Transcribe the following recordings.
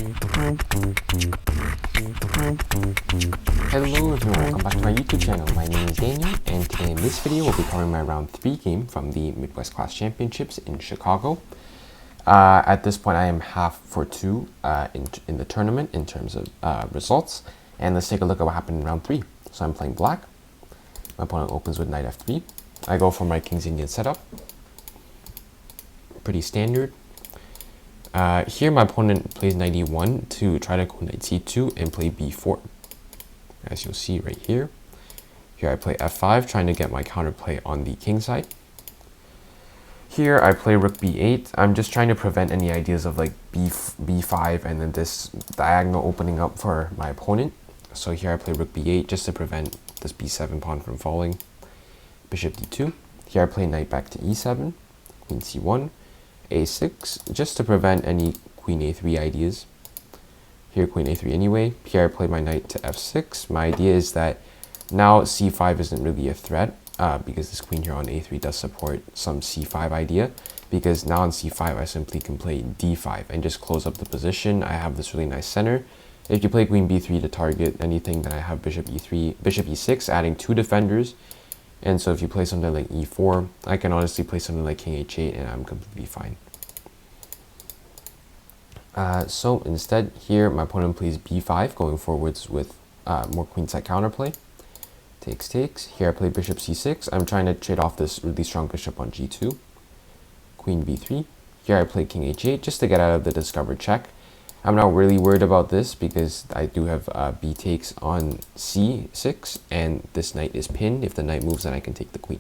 Hello everyone, welcome back to my YouTube channel. My name is Daniel, and today in this video we'll be covering my round 3 game from the Midwest Class Championships in Chicago. At this point I am half for 2 in the tournament in terms of results, and let's take a look at what happened in round 3. So I'm playing black. My opponent opens with knight f3. I go for my King's Indian setup. Pretty standard. Here my opponent plays knight e1 to try to go knight c2 and play b4. As you'll see right here. Here I play f5, trying to get my counterplay on the king side. Here I play rook b8. I'm just trying to prevent any ideas of like b5 and then this diagonal opening up for my opponent. So here I play rook b8 just to prevent this b7 pawn from falling. Bishop d2. Here I play knight back to e7, queen c1, a6, just to prevent any queen a3 ideas. Here queen a3 anyway. Here I play my knight to f6. My idea is that now c5 isn't really a threat because this queen here on a3 does support some c5 idea, because now on c5 I simply can play d5 and just close up the position. I have this really nice center. If you play queen b3 to target anything, then I have bishop e3, bishop e6, adding 2 defenders. And so if you play something like e4, I can honestly play something like king h8 and I'm completely fine. So instead here my opponent plays b5, going forwards with more queenside counterplay. Takes. Here I play bishop c6. I'm trying to trade off this really strong bishop on g2. Queen b3. Here I play king h8 just to get out of the discovered check. I'm not really worried about this because I do have b takes on c6 and this knight is pinned. If the knight moves, then I can take the queen.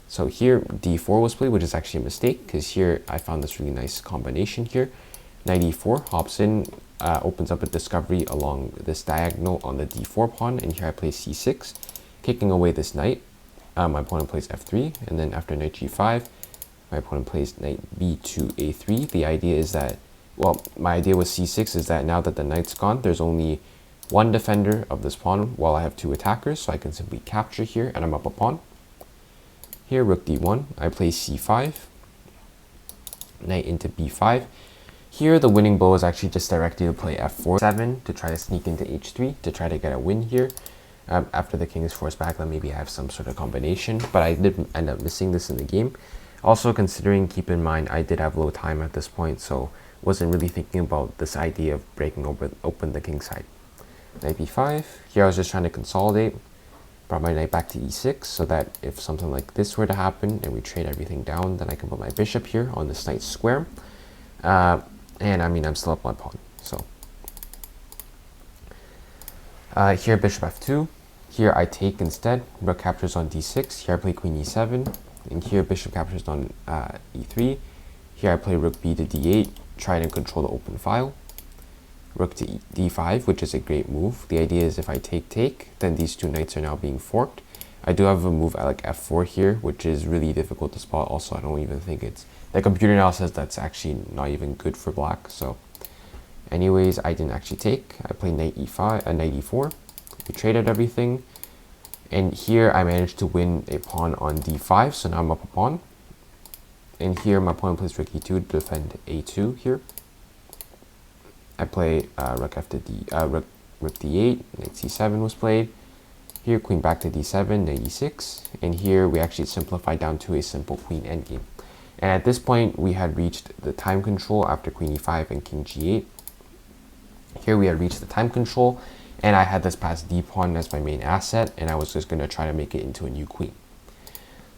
So here d4 was played, which is actually a mistake because here I found this really nice combination here. Knight e4 hops in, opens up a discovery along this diagonal on the d4 pawn, and here I play c6, kicking away this knight. My opponent plays f3, and then after knight g5, my opponent plays knight b2 a3. The idea is that, well, my idea with c6 is that now that the knight's gone, there's only one defender of this pawn while I have 2 attackers, so I can simply capture here and I'm up a pawn. Here, rook d1, I play c5, knight into b5. Here, the winning blow is actually just directly to play f4, 7 to try to sneak into h3 to try to get a win here. After the king is forced back, then maybe I have some sort of combination, but I did end up missing this in the game. Also considering, keep in mind, I did have low time at this point, so wasn't really thinking about this idea of breaking open the king side. Knight b5, here I was just trying to consolidate. Brought my knight back to e6 so that if something like this were to happen and we trade everything down, then I can put my bishop here on this knight square. And I mean, I'm still up my pawn. So here bishop f2. Here I take instead. Rook captures on d6. Here I play queen e7. And here bishop captures on e3. Here I play rook b to d8, trying to control the open file. Rook to d5, which is a great move. The idea is if I take, then these 2 knights are now being forked. I do have a move at like f4 here, which is really difficult to spot. Also, I don't even think it's... The computer now says that's actually not even good for black. So anyways, I didn't actually take. I played knight e5, knight e4. We traded everything. And here I managed to win a pawn on d5, so now I'm up a pawn. And here my opponent plays rook e2 to defend a2 here. I play rook f to rook d8, knight c7 was played. Here queen back to d7, knight e6, and here we actually simplified down to a simple queen endgame. And at this point we had reached the time control after queen e5 and king g8. Here we had reached the time control, and I had this passed d pawn as my main asset, and I was just going to try to make it into a new queen.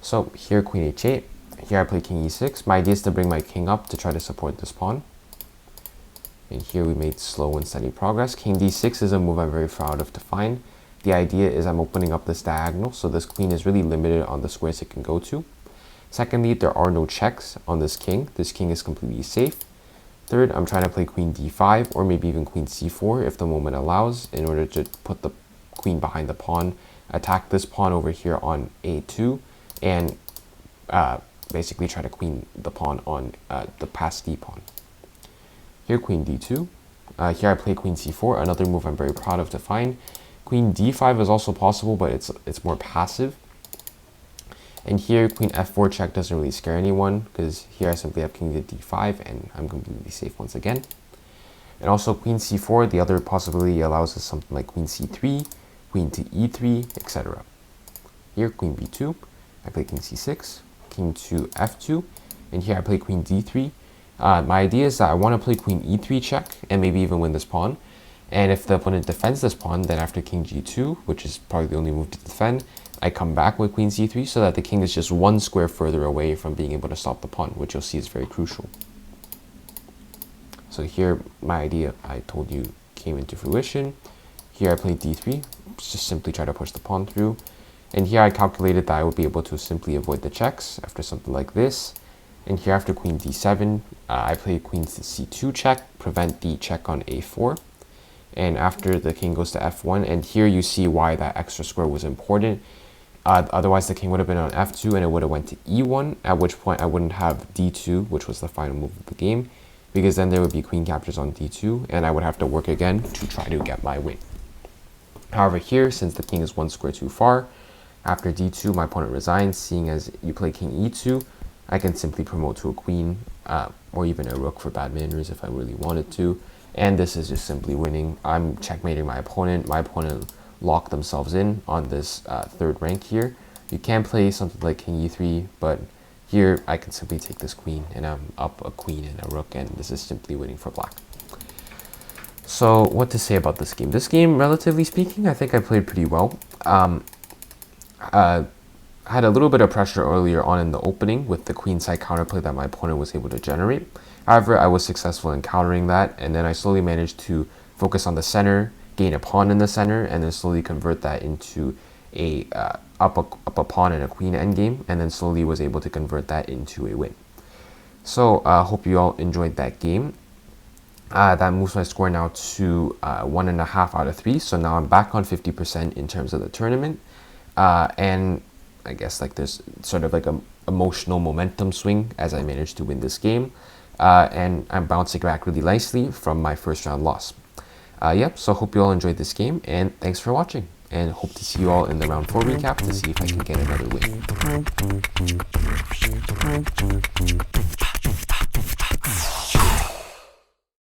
So here queen h8, here I play king e6. My idea is to bring my king up to try to support this pawn. And here we made slow and steady progress. King d6 is a move I'm very proud of to find. The idea is I'm opening up this diagonal, so this queen is really limited on the squares it can go to. Secondly, there are no checks on this king. This king is completely safe. Third, I'm trying to play queen d5 or maybe even queen c4 if the moment allows, in order to put the queen behind the pawn, attack this pawn over here on a2, and basically try to queen the pawn on the passed d pawn. Here queen d2. Here I play queen c4, another move I'm very proud of to find. Queen d5 is also possible, but it's more passive. And here, queen f4 check doesn't really scare anyone, because here I simply have king to d5, and I'm completely safe once again. And also queen c4, the other possibility allows us something like queen c3, queen to e3, etc. Here, queen b2, I play king c6, king to f2, and here I play queen d3. My idea is that I want to play queen e3 check, and maybe even win this pawn. And if the opponent defends this pawn, then after king g2, which is probably the only move to defend, I come back with queen c3 so that the king is just one square further away from being able to stop the pawn, which you'll see is very crucial. So here, my idea, I told you, came into fruition. Here I played d3, just simply try to push the pawn through. And here I calculated that I would be able to simply avoid the checks after something like this. And here after queen d7, I played queen to c2 check, prevent the check on a4. And after the king goes to f1, and here you see why that extra square was important. Otherwise the king would have been on f2 and it would have went to e1, at which point I wouldn't have d2, which was the final move of the game, because then there would be queen captures on d2, and I would have to work again to try to get my win. However here, since the king is one square too far, after d2 my opponent resigns, seeing as you play king e2, I can simply promote to a queen, or even a rook for bad manners if I really wanted to. And this is just simply winning. I'm checkmating my opponent. My opponent locked themselves in on this third rank here. You can play something like king e3, but here I can simply take this queen, and I'm up a queen and a rook, and this is simply winning for black. So what to say about this game? This game, relatively speaking, I think I played pretty well. Had a little bit of pressure earlier on in the opening with the queenside counterplay that my opponent was able to generate. However, I was successful in countering that, and then I slowly managed to focus on the center, gain a pawn in the center, and then slowly convert that into a up a pawn and a queen endgame, and then slowly was able to convert that into a win. So I hope you all enjoyed that game. That moves my score now to 1.5 out of 3, so now I'm back on 50% in terms of the tournament. And I guess like there's sort of like a emotional momentum swing as I managed to win this game. And I'm bouncing back really nicely from my first round loss. Yep, so hope you all enjoyed this game, and thanks for watching. And hope to see you all in the round 4 recap to see if I can get another win.